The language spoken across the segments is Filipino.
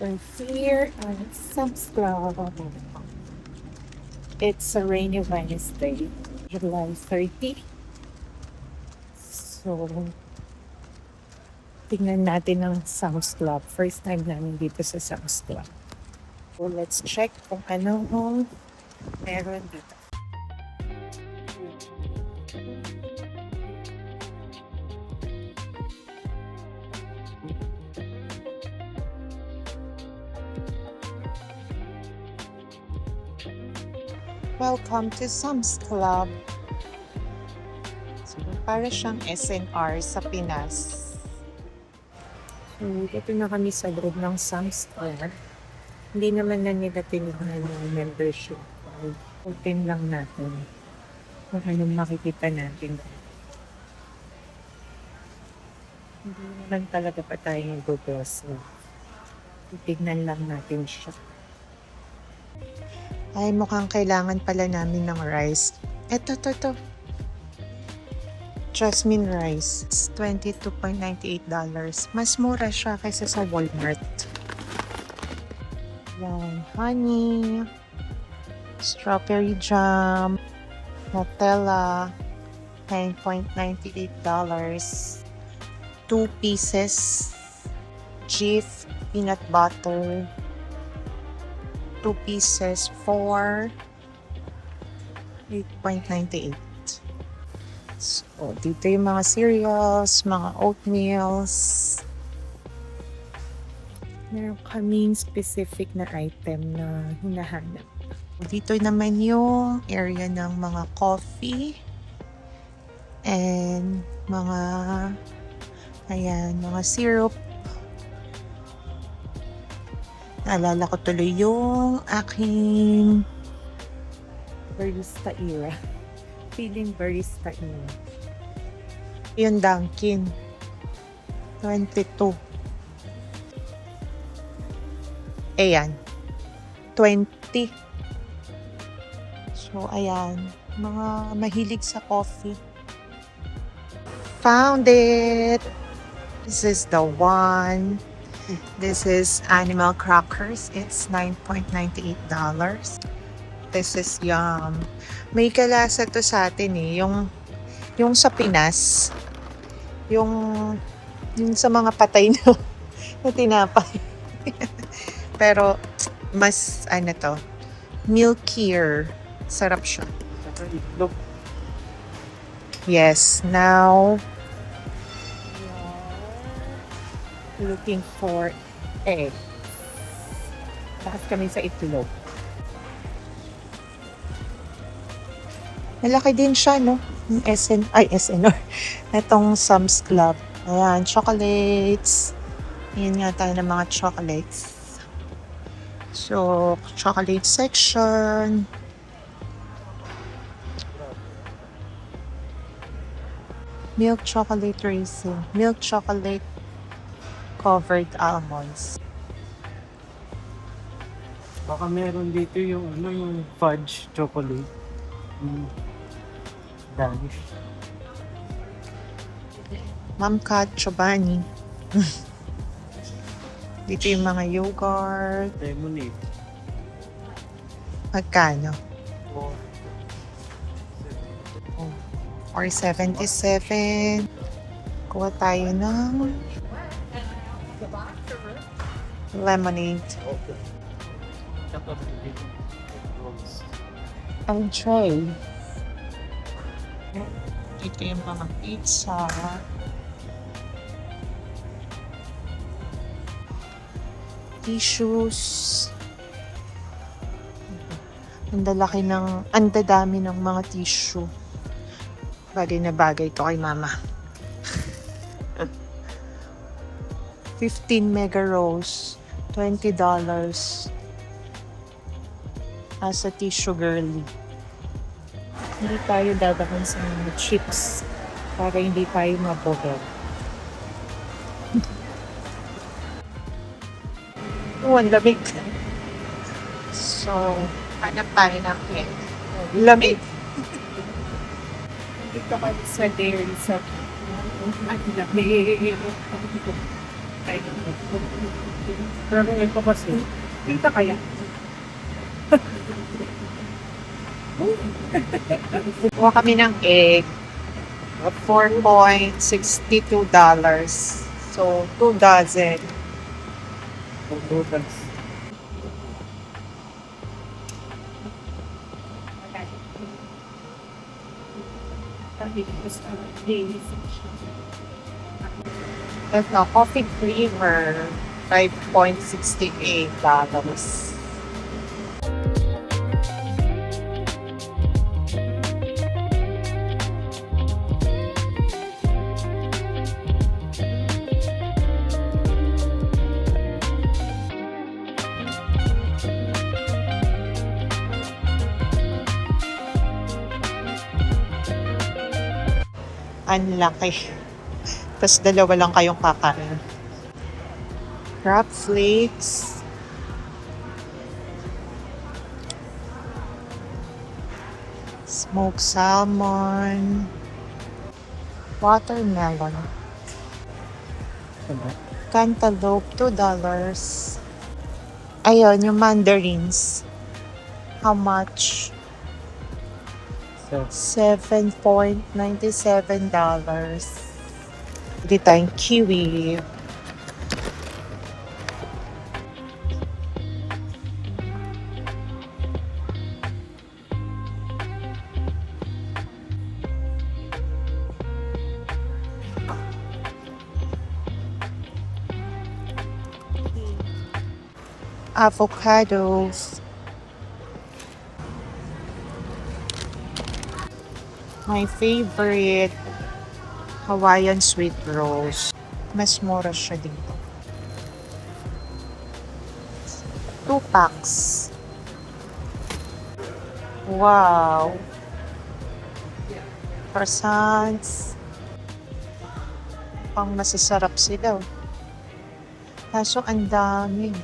We're here at Sam's Club. It's a rainy Wednesday, July 30. So, tingnan natin ang Sam's Club. First time namin dito sa Sam's Club. So, let's check kung ano meron dito. Welcome to Sam's Club. So, para siyang SNR sa Pinas. So, dito na kami sa loob ng Sam's Club. Hindi naman na nila tinignan yung membership card. Open lang natin. Kung anong makikita natin. Hindi naman talaga pa tayo nag-grocery. So, titignan lang natin siya. Ay, mukhang kailangan pala namin ng rice. Ito. Jasmine rice. It's $22.98. Mas mura siya kaysa sa Walmart. Yan. Honey. Strawberry jam. Nutella. $9.98. 2 pieces. Jif peanut butter. 2 pieces for $8.98. So, dito yung mga cereals, mga oatmeals. Meron kaming specific na item na hinahanap. Dito naman yung area ng mga coffee and mga syrup. Naalala ko tuloy yung aking barista era. Feeling barista era. Yung Dunkin. 22. Ayan. 20. So, ayan. Mga mahilig sa coffee. Found it! This is the one. This is animal crackers. It's $9.98. This is yum. May kalasa to sa atin eh. Yung sa Pinas. Yung sa mga patay na tinapay. Pero, mas, milkier. Sarap siya. Yes, now, looking for egg. Lakas kami sa itlog. Malaki din siya, no? SNR. Itong Sam's Club. Ayan, chocolates. Ayan nga tayo ng mga chocolates. So, chocolate section. Milk chocolate raisin. Milk chocolate covered almonds. Baka meron dito yung fudge chocolate. Danish. Mamkat Chobani. Dito yung mga yogurt. Lemonade. Magkano? Or 77. Kuha tayo ng lemonade. I'll try. Ito yung mga pizza. Tissues. Ang dadami ng mga tissue. Bagay na bagay to kay mama. 15 mega rolls. $20. As a tissue girly. Hindi tayo dadakon sa mga chips para hindi tayo mabohel. Ang lamig. So, hanap tayo ng pen. Lamig. Dito kami sa dairy sa ang lamig. Pero ito kasi, Kita kaya? Kuha kami ng egg. $4.62. So, 2 dozen. noodles. Ito, coffee creamer. $5.68. Ang laki. Tapos dalawa lang kayong kakain. Crab flakes. Smoked salmon. Watermelon. Cantaloupe, $2. Ayun, yung mandarins. How much? So, $7.97. Hindi tayong kiwi. Avocados. My favorite, Hawaiian sweet rolls. Mas mura siya dito. 2 packs. Wow. Croissants. Pang masasarap sila. Kaso ang dami.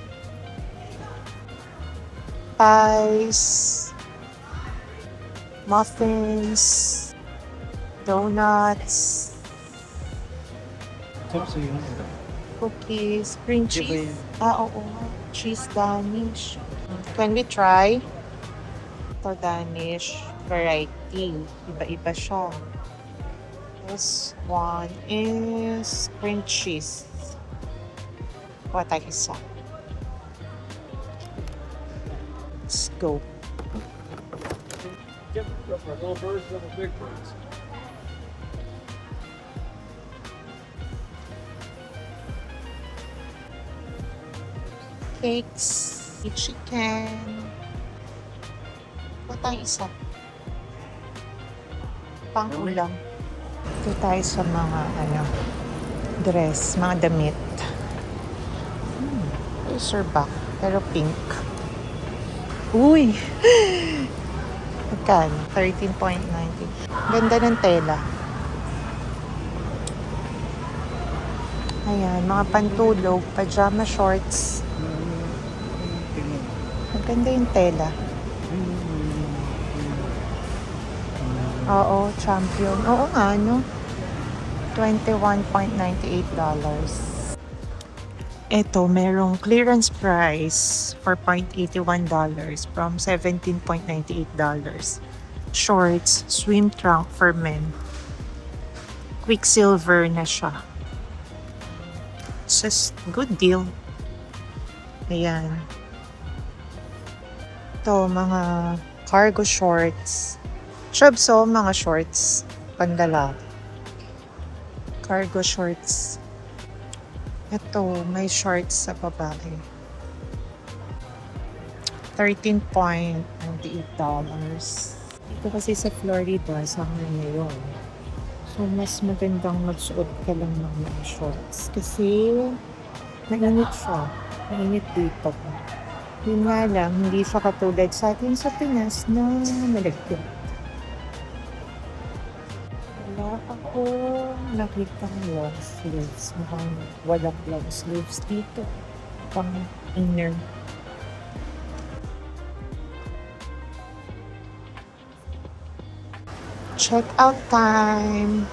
Pies. Muffins. Donuts. sarap sa yun. Cookies. Cream Di ba cheese. yun? Oo. Cheese Danish. Can we try? Ito Danish variety. Iba-iba siya. This one is cream cheese. Kuha tayo isa. Let's go. Little birds, little big birds. Cakes. Chicken. Kuha tayo isa. Pang-ulam. Ito tayo sa mga dress, mga damit. Razorback, pero pink. Uy! Magkano? 13.90. Ganda ng tela. Ayan, mga pantulog, pajama shorts. Tingnan. Maganda yung tela. Oo, champion. Oo nga, no? $21.98. Ito, merong clearance price for $0.81 from $17.98. Shorts, swim trunk for men. Quicksilver na siya. It's just good deal. Ayan. Ito, mga cargo shorts. Chubso, mga shorts. Pandala. Cargo shorts. Ito, may shorts sa babae. $13.98. Ito kasi sa Florida, summer ngayon. So, mas magandang magsuot ka lang ng mga shorts. Kasi, mainit siya. Mainit dito. Yun nga lang, hindi siya katulad sa atin sa Pinas na malagyan. Wala ako nakita ng long sleeves. Mukhang walang long sleeves dito. Pang inner. Check out time.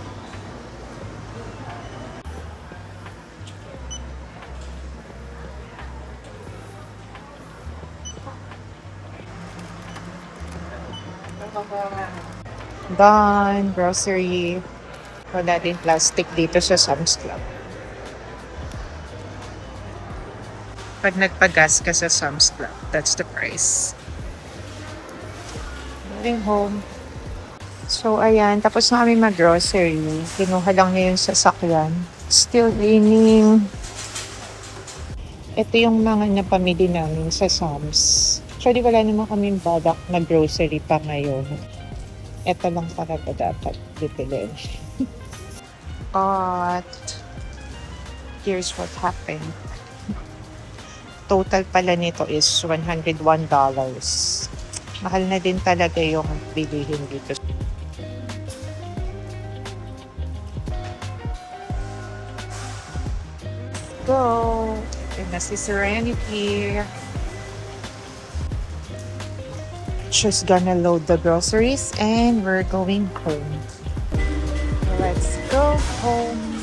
Done. Grocery. Wala din plastic dito sa Sam's Club. Pag nagpagas ka sa Sam's Club, that's the price. Going home. So, ayan. Tapos na kami mag-grocery. Kinuha lang niya yung sasakyan. Still raining. Ito yung mga napamili namin sa Sam's. Actually, wala naman kaming badak na grocery pa ngayon. Ito lang talaga dapat bibilin. But, here's what happened. Total pala nito is $101. Mahal na din talaga yung bilihin dito. Go! And na si Serenity. Just gonna load the groceries and we're going home. Let's go home.